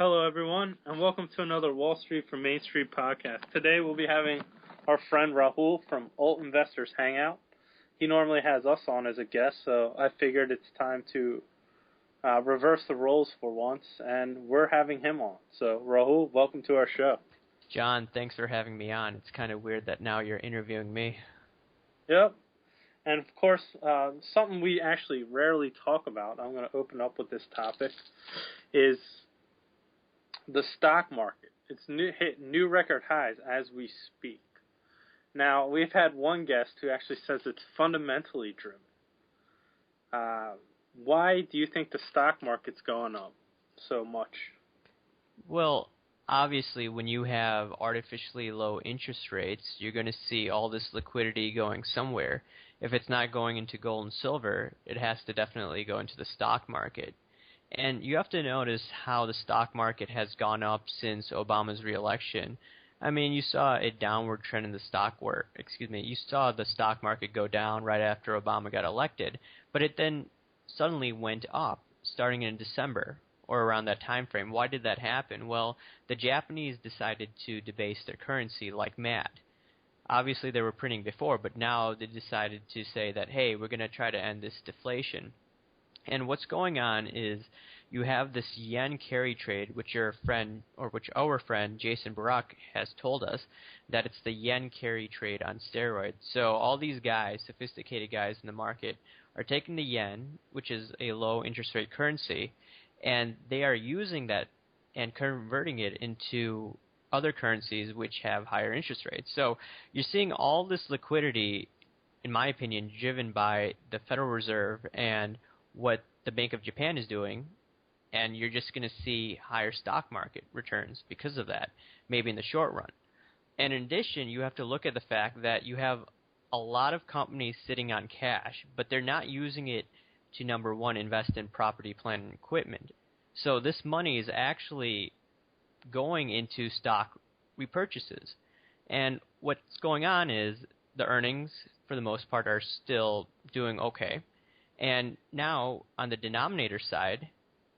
Hello, everyone, and welcome to another Wall Street from Main Street podcast. Today, we'll be having our friend Rahul from Alt Investors Hangout. He normally has us on as a guest, so I figured it's time to reverse the roles for once, and we're having him on. So, Rahul, welcome to our show. John, thanks for having me on. It's kind of weird that now you're interviewing me. Yep. And, of course, something we actually rarely talk about, I'm going to open up with this topic, is the stock market. It's hit new record highs as we speak. Now, we've had one guest who actually says it's fundamentally driven. Why do you think the stock market's going up so much? Well, obviously, when you have artificially low interest rates, you're going to see all this liquidity going somewhere. If it's not going into gold and silver, it has to definitely go into the stock market. And you have to notice how the stock market has gone up since Obama's reelection. I mean, you saw a downward trend in the you saw the stock market go down right after Obama got elected, but it then suddenly went up starting in December or around that time frame. Why did that happen? Well, the Japanese decided to debase their currency like mad. Obviously, they were printing before, but now they decided to say that, hey, we're going to try to end this deflation. And what's going on is you have this yen carry trade, which our friend Jason Barak has told us that it's the yen carry trade on steroids. So all these guys, sophisticated guys in the market, are taking the yen, which is a low interest rate currency, and they are using that and converting it into other currencies which have higher interest rates. So you're seeing all this liquidity, in my opinion, driven by the Federal Reserve and what the Bank of Japan is doing, and you're just going to see higher stock market returns because of that, maybe in the short run. And in addition, you have to look at the fact that you have a lot of companies sitting on cash, but they're not using it to, number one, invest in property, plant, and equipment. So this money is actually going into stock repurchases. And what's going on is the earnings, for the most part, are still doing okay. And now, on the denominator side,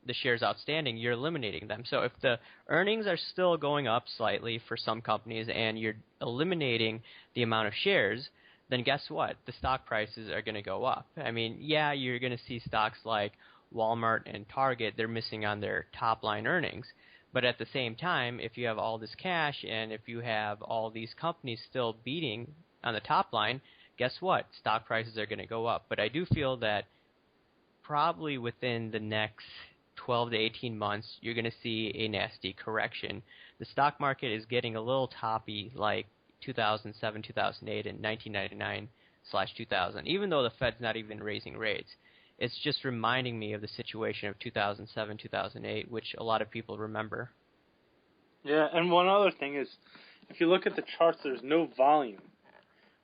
the shares outstanding, you're eliminating them. So if the earnings are still going up slightly for some companies and you're eliminating the amount of shares, then guess what? The stock prices are going to go up. I mean, yeah, you're going to see stocks like Walmart and Target, they're missing on their top-line earnings. But at the same time, if you have all this cash and if you have all these companies still beating on the top line, guess what? Stock prices are going to go up. But I do feel that probably within the next 12 to 18 months, you're going to see a nasty correction. The stock market is getting a little toppy like 2007, 2008, and 1999/2000, even though the Fed's not even raising rates. It's just reminding me of the situation of 2007, 2008, which a lot of people remember. Yeah, and one other thing is, if you look at the charts, there's no volume.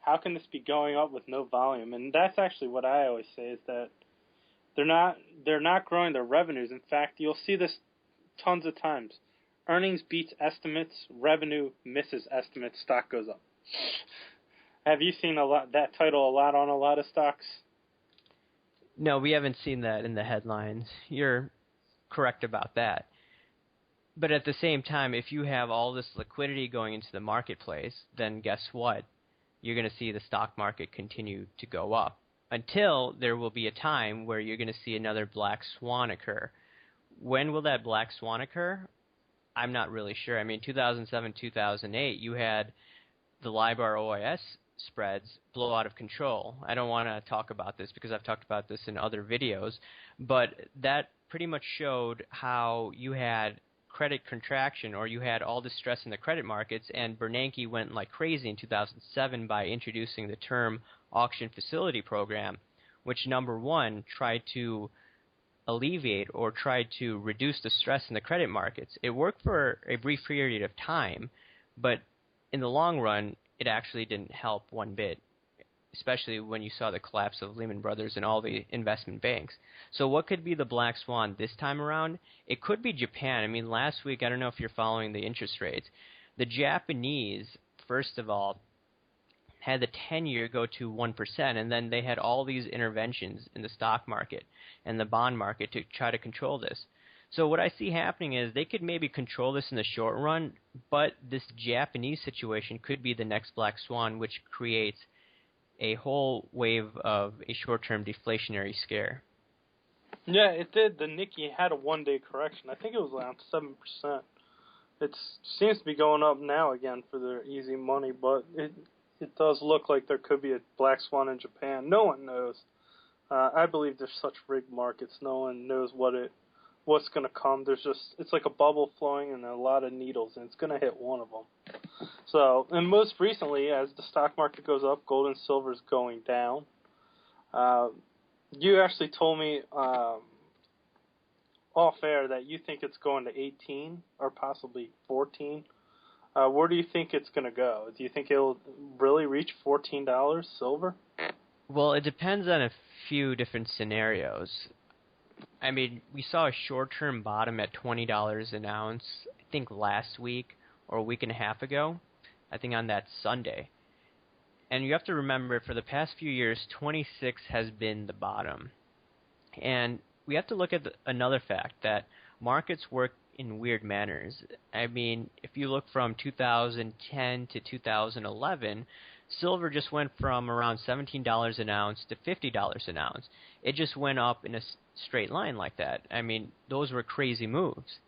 How can this be going up with no volume? And that's actually what I always say, is that they're not growing their revenues. In fact, you'll see this tons of times. Earnings beats estimates, revenue misses estimates, stock goes up. Have you seen that title a lot on a lot of stocks? No, we haven't seen that in the headlines. You're correct about that. But at the same time, if you have all this liquidity going into the marketplace, then guess what? You're going to see the stock market continue to go up until there will be a time where you're going to see another black swan occur. When will that black swan occur? I'm not really sure. I mean, 2007, 2008, you had the LIBOR OIS spreads blow out of control. I don't want to talk about this because I've talked about this in other videos, but that pretty much showed how you had credit contraction, or you had all this stress in the credit markets, and Bernanke went like crazy in 2007 by introducing the term auction facility program, which, number one, tried to alleviate or tried to reduce the stress in the credit markets. It worked for a brief period of time, but in the long run, it actually didn't help one bit, especially when you saw the collapse of Lehman Brothers and all the investment banks. So what could be the black swan this time around? It could be Japan. I mean, last week, I don't know if you're following the interest rates. The Japanese, first of all, had the 10-year go to 1%, and then they had all these interventions in the stock market and the bond market to try to control this. So what I see happening is they could maybe control this in the short run, but this Japanese situation could be the next black swan, which creates a whole wave of a short-term deflationary scare. Yeah, it did. The Nikkei had a one-day correction. I think it was around 7%. It seems to be going up now again for their easy money, but it does look like there could be a black swan in Japan. No one knows. I believe there's such rigged markets. No one knows what's going to come. It's like a bubble flowing and a lot of needles, and it's going to hit one of them. So, and most recently, as the stock market goes up, gold and silver is going down. You actually told me off air that you think it's going to 18 or possibly 14. Where do you think it's going to go? Do you think it'll really reach $14 silver? Well, it depends on a few different scenarios. I mean, we saw a short-term bottom at $20 an ounce, I think last week or a week and a half ago, I think on that Sunday. And you have to remember, for the past few years, 26 has been the bottom. And we have to look at another fact, that markets work in weird manners. I mean, if you look from 2010 to 2011, silver just went from around $17 an ounce to $50 an ounce. It just went up in a straight line like that. I mean, those were crazy moves.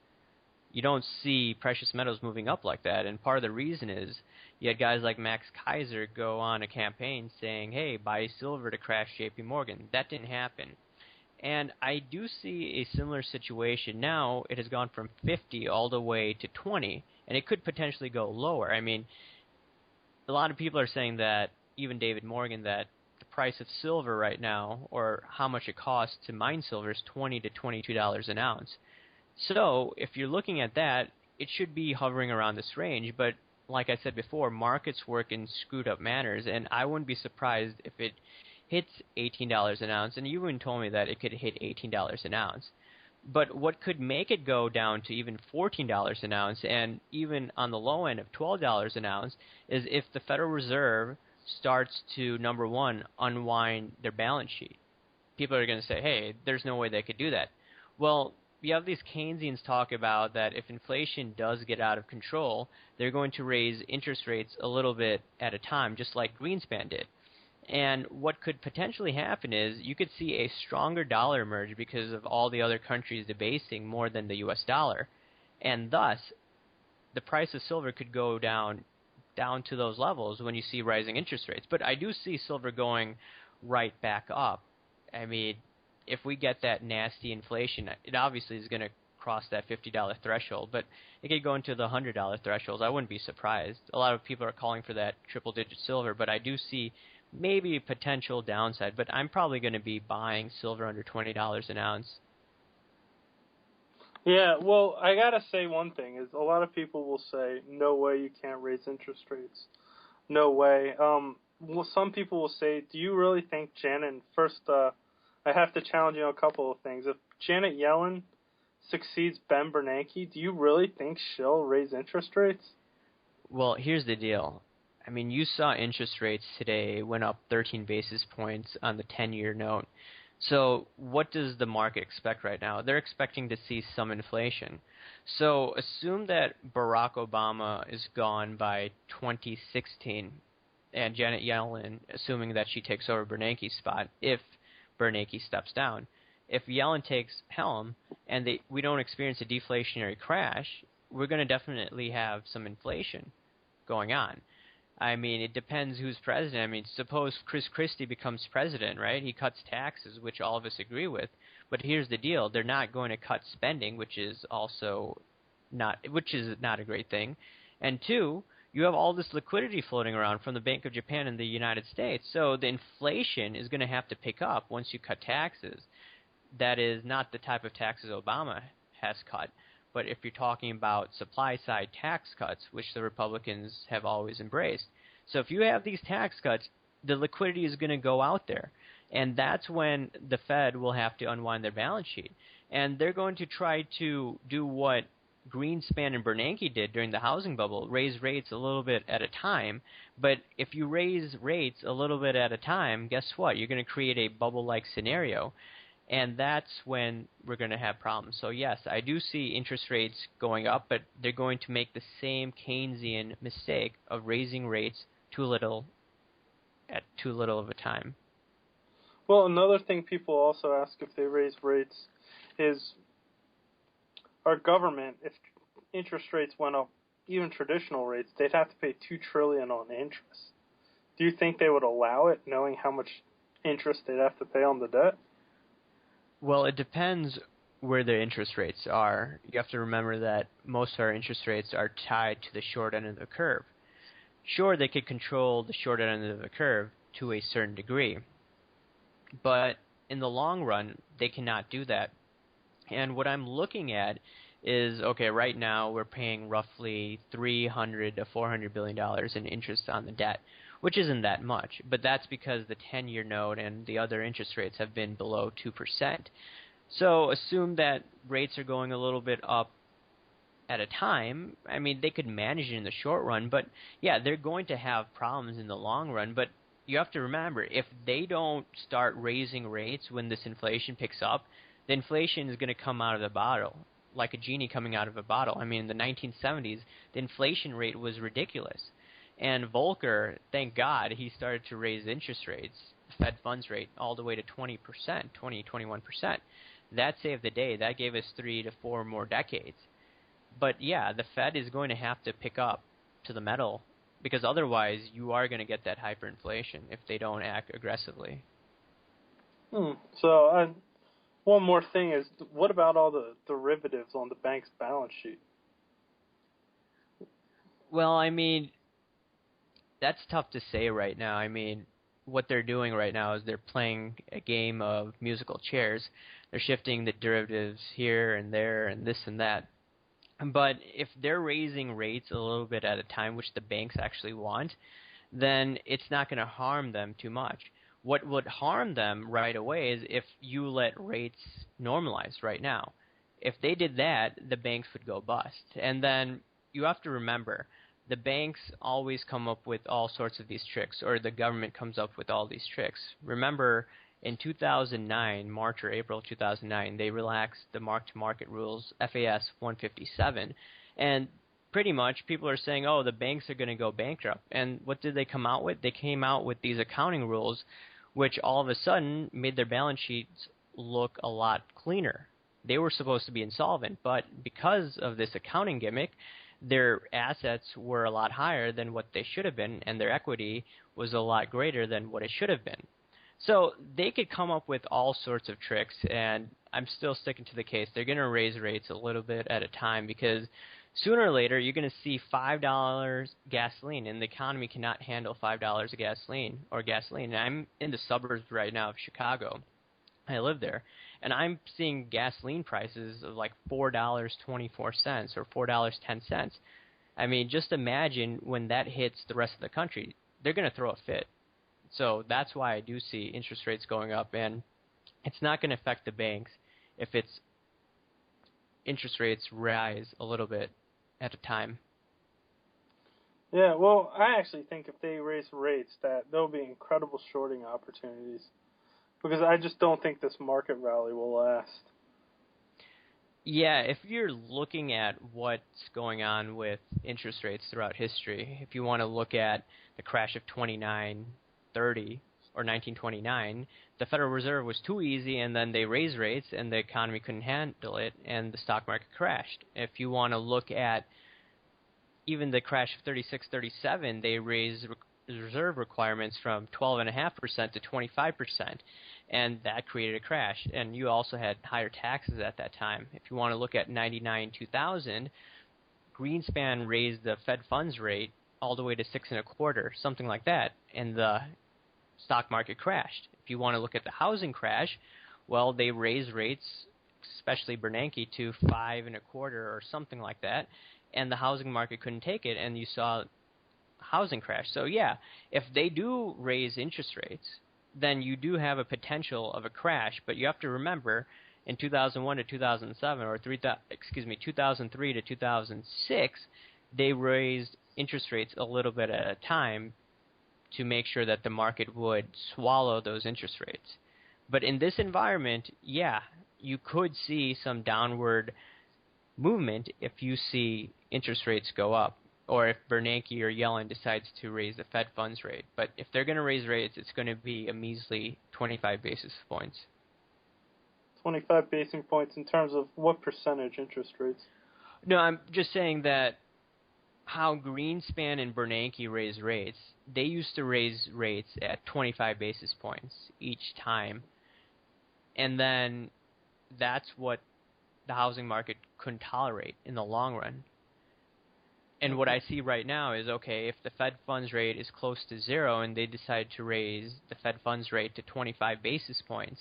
You don't see precious metals moving up like that, and part of the reason is you had guys like Max Kaiser go on a campaign saying, hey, buy silver to crash JP Morgan. That didn't happen. And I do see a similar situation now. It has gone from 50 all the way to 20, and it could potentially go lower. I mean, a lot of people are saying that, even David Morgan, that the price of silver right now, or how much it costs to mine silver, is $20 to $22 an ounce. So if you're looking at that, it should be hovering around this range. But like I said before, markets work in screwed up manners, and I wouldn't be surprised if it hits $18 an ounce, and you even told me that it could hit $18 an ounce. But what could make it go down to even $14 an ounce, and even on the low end of $12 an ounce, is if the Federal Reserve starts to, number one, unwind their balance sheet. People are going to say, hey, there's no way they could do that. Well, you have these Keynesians talk about that if inflation does get out of control, they're going to raise interest rates a little bit at a time, just like Greenspan did. And what could potentially happen is you could see a stronger dollar emerge because of all the other countries debasing more than the U.S. dollar. And thus, the price of silver could go down to those levels when you see rising interest rates. But I do see silver going right back up. I mean, if we get that nasty inflation, it obviously is going to cross that $50 threshold, but it could go into the $100 thresholds. I wouldn't be surprised. A lot of people are calling for that triple-digit silver, but I do see maybe a potential downside, but I'm probably going to be buying silver under $20 an ounce. Yeah, well, I got to say one thing, is a lot of people will say, no way you can't raise interest rates. No way. Well, some people will say, do you really think Janet, first, I have to challenge you on a couple of things. If Janet Yellen succeeds Ben Bernanke, do you really think she'll raise interest rates? Well, here's the deal. I mean, you saw interest rates today went up 13 basis points on the 10-year note. So what does the market expect right now? They're expecting to see some inflation. So assume that Barack Obama is gone by 2016, and Janet Yellen, assuming that she takes over Bernanke's spot, if Bernanke steps down. If Yellen takes helm and we don't experience a deflationary crash, we're going to definitely have some inflation going on. I mean, it depends who's president. I mean, suppose Chris Christie becomes president, right? He cuts taxes, which all of us agree with. But here's the deal. They're not going to cut spending, which is not a great thing. And two, you have all this liquidity floating around from the Bank of Japan and the United States. So the inflation is going to have to pick up once you cut taxes. That is not the type of taxes Obama has cut. But if you're talking about supply-side tax cuts, which the Republicans have always embraced. So if you have these tax cuts, the liquidity is going to go out there. And that's when the Fed will have to unwind their balance sheet. And they're going to try to do what Greenspan and Bernanke did during the housing bubble, raise rates a little bit at a time. But if you raise rates a little bit at a time, guess what? You're going to create a bubble-like scenario. And that's when we're going to have problems. So yes, I do see interest rates going up, but they're going to make the same Keynesian mistake of raising rates too little at too little of a time. Well, another thing people also ask if they raise rates is our government, if interest rates went up, even traditional rates, they'd have to pay $2 trillion on interest. Do you think they would allow it, knowing how much interest they'd have to pay on the debt? Well, it depends where the interest rates are. You have to remember that most of our interest rates are tied to the short end of the curve. Sure, they could control the short end of the curve to a certain degree, but in the long run, they cannot do that. And what I'm looking at is, okay, right now we're paying roughly $300 to $400 billion in interest on the debt, which isn't that much, but that's because the 10-year note and the other interest rates have been below 2%. So assume that rates are going a little bit up at a time. I mean, they could manage it in the short run, but yeah, they're going to have problems in the long run. But you have to remember, if they don't start raising rates when this inflation picks up, the inflation is going to come out of the bottle, like a genie coming out of a bottle. I mean, in the 1970s, the inflation rate was ridiculous. And Volcker, thank God, he started to raise interest rates, Fed funds rate, all the way to 20%, 21%. That saved the day. That gave us 3 to 4 more decades. But yeah, the Fed is going to have to pick up to the metal, because otherwise you are going to get that hyperinflation if they don't act aggressively. So one more thing is, what about all the derivatives on the bank's balance sheet? Well, I mean, that's tough to say right now. I mean, what they're doing right now is they're playing a game of musical chairs. They're shifting the derivatives here and there and this and that. But if they're raising rates a little bit at a time, which the banks actually want, then it's not going to harm them too much. What would harm them right away is if you let rates normalize right now. If they did that, the banks would go bust. And then you have to remember, the banks always come up with all sorts of these tricks, or the government comes up with all these tricks. Remember, in 2009, March or April 2009, they relaxed the mark-to-market rules, FAS 157, and pretty much people are saying, oh, the banks are going to go bankrupt. And what did they come out with? They came out with these accounting rules, which all of a sudden made their balance sheets look a lot cleaner. They were supposed to be insolvent, but because of this accounting gimmick, their assets were a lot higher than what they should have been, and their equity was a lot greater than what it should have been. So they could come up with all sorts of tricks, and I'm still sticking to the case. They're going to raise rates a little bit at a time, because sooner or later you're going to see $5 gasoline, and the economy cannot handle $5 of gasoline. And I'm in the suburbs right now of Chicago. I live there, and I'm seeing gasoline prices of like $4.24 or $4.10. I mean, just imagine when that hits the rest of the country, they're going to throw a fit. So that's why I do see interest rates going up, and it's not going to affect the banks if it's interest rates rise a little bit at a time. Yeah, well, I actually think if they raise rates, that there'll be incredible shorting opportunities, because I just don't think this market rally will last. Yeah, if you're looking at what's going on with interest rates throughout history, if you want to look at the crash of 2930 or 1929, the Federal Reserve was too easy, and then they raised rates, and the economy couldn't handle it, and the stock market crashed. If you want to look at even the crash of 36-37, they raised reserve requirements from 12.5% to 25%, and that created a crash. And you also had higher taxes at that time. If you want to look at 99-2000, Greenspan raised the Fed funds rate all the way to 6.25%, something like that, and the stock market crashed. If you want to look at the housing crash, well, they raised rates, especially Bernanke, to 5.25% or something like that, and the housing market couldn't take it, and you saw housing crash. So yeah, if they do raise interest rates, then you do have a potential of a crash. But you have to remember, in 2001 to 2007, or 2003 to 2006, they raised interest rates a little bit at a time to make sure that the market would swallow those interest rates. But in this environment, yeah, you could see some downward movement if you see interest rates go up, or if Bernanke or Yellen decides to raise the Fed funds rate. But if they're going to raise rates, it's going to be a measly 25 basis points. 25 basis points in terms of what percentage interest rates? No, I'm just saying that how Greenspan and Bernanke raise rates, they used to raise rates at 25 basis points each time. And then that's what the housing market couldn't tolerate in the long run. And what I see right now is, okay, if the Fed funds rate is close to zero and they decide to raise the Fed funds rate to 25 basis points,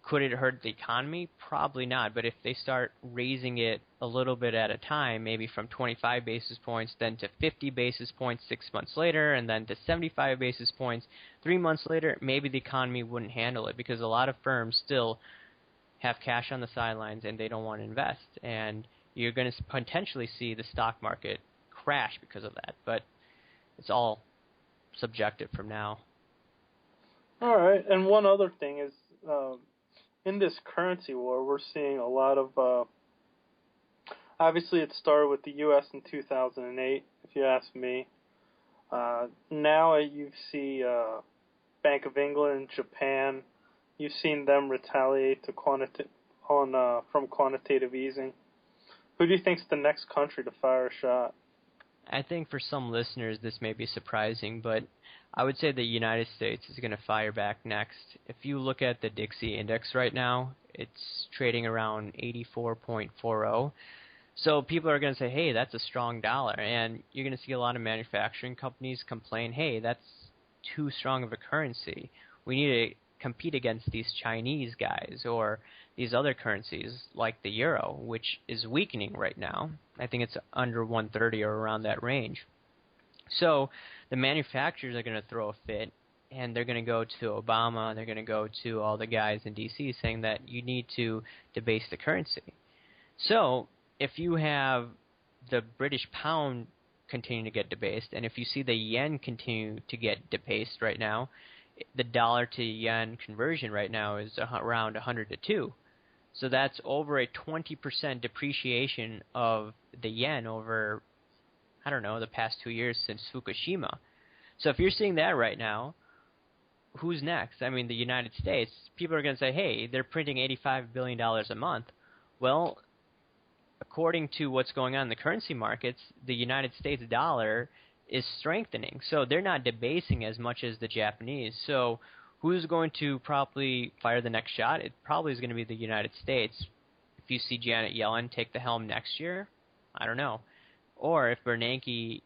could it hurt the economy? Probably not. But if they start raising it a little bit at a time, maybe from 25 basis points, then to 50 basis points 6 months later, and then to 75 basis points 3 months later, maybe the economy wouldn't handle it, because a lot of firms still have cash on the sidelines and they don't want to invest. And you're going to potentially see the stock market crash because of that. But it's all subjective from now. All right. And one other thing is, in this currency war, we're seeing a lot of, obviously it started with the U.S. in 2008, if you ask me. Now you see Bank of England, Japan, you've seen them retaliate to from quantitative easing. Who do you think's the next country to fire a shot? I think for some listeners this may be surprising, but I would say the United States is going to fire back next. If you look at the Dixie Index right now, it's trading around 84.40. So people are going to say, hey, that's a strong dollar. And you're going to see a lot of manufacturing companies complain, hey, that's too strong of a currency. We need to compete against these Chinese guys or these other currencies like the euro, which is weakening right now. I think it's under 130 or around that range. So the manufacturers are going to throw a fit, and they're going to go to Obama, they're going to go to all the guys in D.C. saying that you need to debase the currency. So if you have the British pound continue to get debased, and if you see the yen continue to get debased right now, the dollar to yen conversion right now is around 100 to 2. So that's over a 20% depreciation of the yen over, I don't know, the past 2 years since Fukushima. So if you're seeing that right now, who's next? I mean, the United States, people are going to say, hey, they're printing $85 billion a month. Well, according to what's going on in the currency markets, the United States dollar is strengthening. So they're not debasing as much as the Japanese. So who's going to probably fire the next shot? It probably is going to be the United States. If you see Janet Yellen take the helm next year, I don't know. Or if Bernanke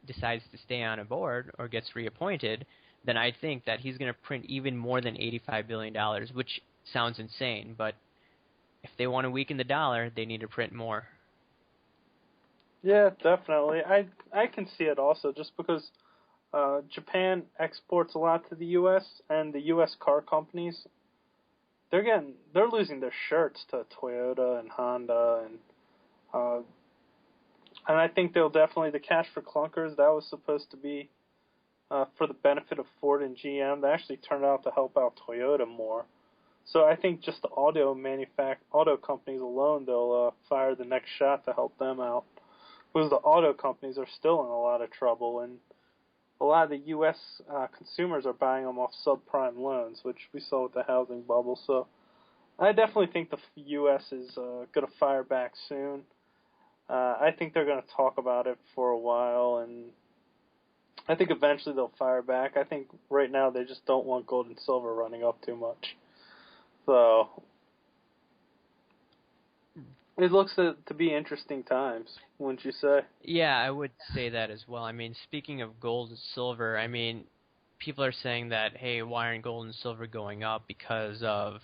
decides to stay on a board or gets reappointed, then I think that he's going to print even more than $85 billion, which sounds insane. But if they want to weaken the dollar, they need to print more. Yeah, definitely. I can see it also, just because Japan exports a lot to the U.S., and the U.S. car companies, they're losing their shirts to Toyota and Honda, and I think they'll definitely, the cash for clunkers, that was supposed to be for the benefit of Ford and GM. That actually turned out to help out Toyota more. So I think just the auto companies alone, they'll fire the next shot to help them out. Because the auto companies are still in a lot of trouble, and a lot of the U.S. Consumers are buying them off subprime loans, which we saw with the housing bubble. So I definitely think the U.S. is going to fire back soon. I think they're going to talk about it for a while, and I think eventually they'll fire back. I think right now they just don't want gold and silver running up too much. So it looks to be interesting times, wouldn't you say? Yeah, I would say that as well. I mean, speaking of gold and silver, I mean, people are saying that, hey, why aren't gold and silver going up because of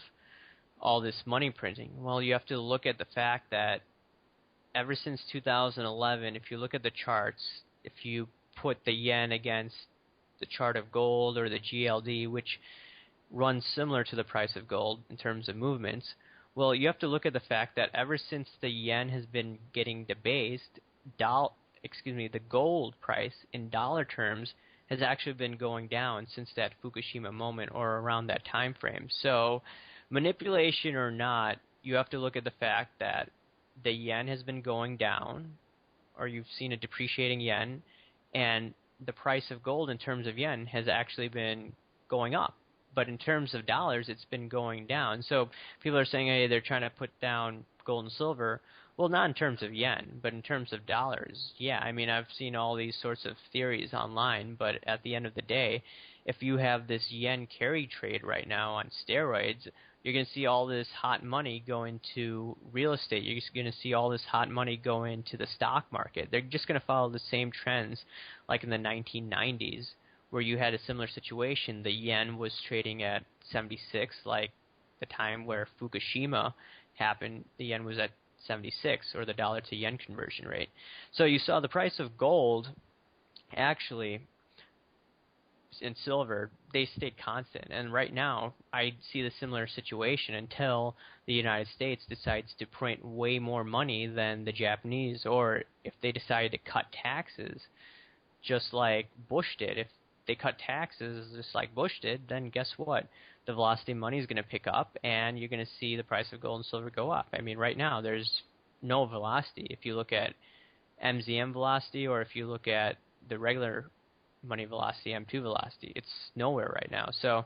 all this money printing? Well, you have to look at the fact that ever since 2011, if you look at the charts, if you put the yen against the chart of gold or the GLD, which runs similar to the price of gold in terms of movements, well, you have to look at the fact that ever since the yen has been getting debased, the gold price in dollar terms has actually been going down since that Fukushima moment or around that time frame. So manipulation or not, you have to look at the fact that the yen has been going down, or you've seen a depreciating yen, and the price of gold in terms of yen has actually been going up. But in terms of dollars, it's been going down. So people are saying, hey, they're trying to put down gold and silver. Well, not in terms of yen, but in terms of dollars. Yeah, I mean, I've seen all these sorts of theories online, but at the end of the day, if you have this yen carry trade right now on steroids, you're going to see all this hot money go into real estate. You're just going to see all this hot money go into the stock market. They're just going to follow the same trends like in the 1990s, where you had a similar situation. The yen was trading at 76, like the time where Fukushima happened, the yen was at 76, or the dollar to yen conversion rate. So you saw the price of gold, actually, and silver, they stayed constant. And right now, I see the similar situation until the United States decides to print way more money than the Japanese, or if they decide to cut taxes, just like Bush did. If they cut taxes just like Bush did, then guess what? The velocity of money is going to pick up, and you're going to see the price of gold and silver go up. I mean, right now, there's no velocity. If you look at MZM velocity, or if you look at the regular money velocity, M2 velocity, it's nowhere right now. So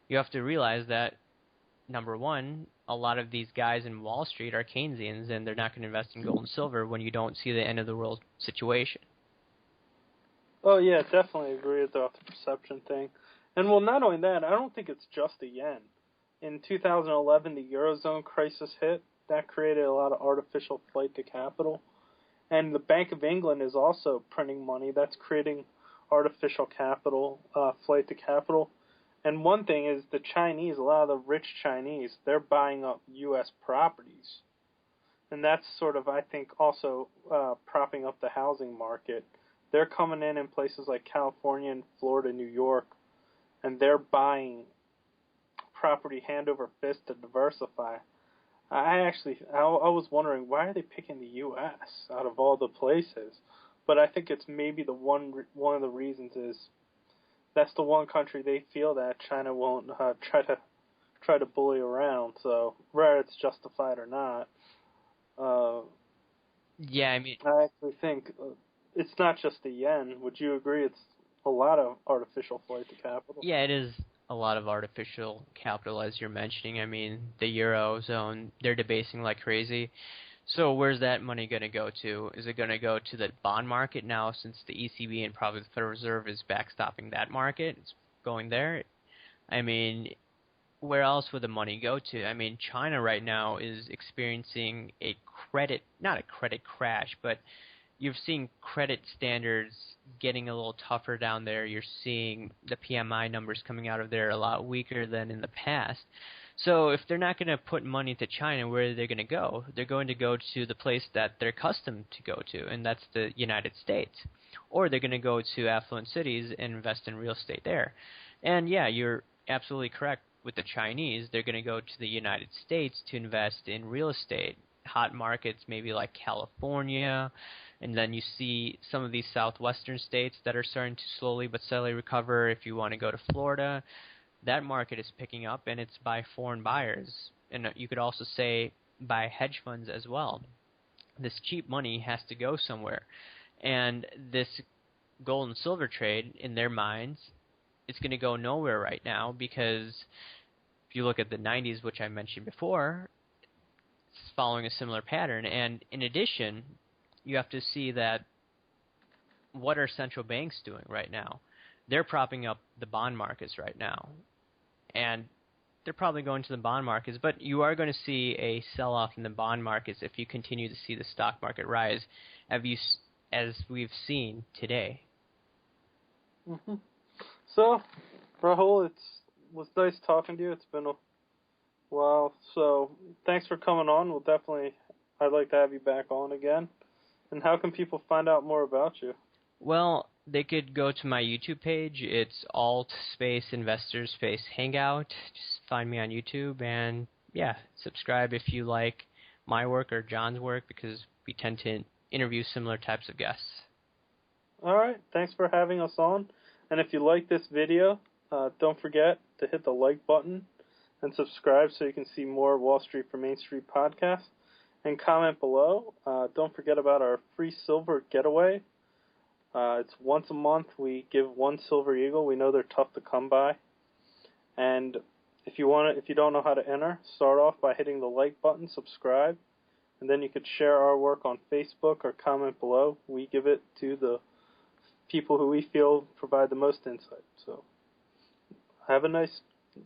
you have to realize that, number one, a lot of these guys in Wall Street are Keynesians, and they're not going to invest in gold and silver when you don't see the end of the world situation. Oh, yeah, definitely agree about the perception thing. And, well, not only that, I don't think it's just the yen. In 2011, the Eurozone crisis hit. That created a lot of artificial flight to capital. And the Bank of England is also printing money. That's creating artificial capital, flight to capital. And one thing is the Chinese, a lot of the rich Chinese, they're buying up U.S. properties. And that's sort of, I think, also propping up the housing market. They're coming in places like California and Florida, New York, and they're buying property hand over fist to diversify. I was wondering, why are they picking the U.S. out of all the places? But I think it's maybe one of the reasons is that's the one country they feel that China won't try to bully around. So whether it's justified or not, yeah, I mean, I actually think it's not just the yen. Would you agree? It's a lot of artificial flight to capital. Yeah, it is a lot of artificial capital, as you're mentioning. I mean, the Eurozone, they're debasing like crazy. So where's that money going to go to? Is it going to go to the bond market now, since the ECB and probably the Federal Reserve is backstopping that market? It's going there. I mean, where else would the money go to? I mean, China right now is experiencing not a credit crash, but you've seen credit standards getting a little tougher down there. You're seeing the PMI numbers coming out of there a lot weaker than in the past. So if they're not going to put money into China, where are they going to go? They're going to go to the place that they're accustomed to go to, and that's the United States. Or they're going to go to affluent cities and invest in real estate there. And yeah, you're absolutely correct with the Chinese. They're going to go to the United States to invest in real estate. Hot markets maybe like California, and then you see some of these southwestern states that are starting to slowly but steadily recover. If you want to go to Florida, that market is picking up, and it's by foreign buyers. And you could also say by hedge funds as well. This cheap money has to go somewhere. And this gold and silver trade, in their minds, it's going to go nowhere right now, because if you look at the 90s, which I mentioned before, it's following a similar pattern. And in addition, you have to see that what are central banks doing right now? They're propping up the bond markets right now. And they're probably going to the bond markets, but you are going to see a sell-off in the bond markets if you continue to see the stock market rise, as we've seen today. Mm-hmm. So, Rahul, it was nice talking to you. It's been a while. So, thanks for coming on. I'd like to have you back on again. And how can people find out more about you? Well, they could go to my YouTube page. It's Alt Investors Hangout. Just find me on YouTube, and yeah, subscribe if you like my work or John's work, because we tend to interview similar types of guests. All right. Thanks for having us on. And if you like this video, don't forget to hit the like button and subscribe so you can see more Wall Street for Main Street podcasts. And comment below. Don't forget about our free silver getaway. It's once a month. We give one silver eagle. We know they're tough to come by. And if you don't know how to enter, start off by hitting the like button, subscribe, and then you could share our work on Facebook or comment below. We give it to the people who we feel provide the most insight. So have a nice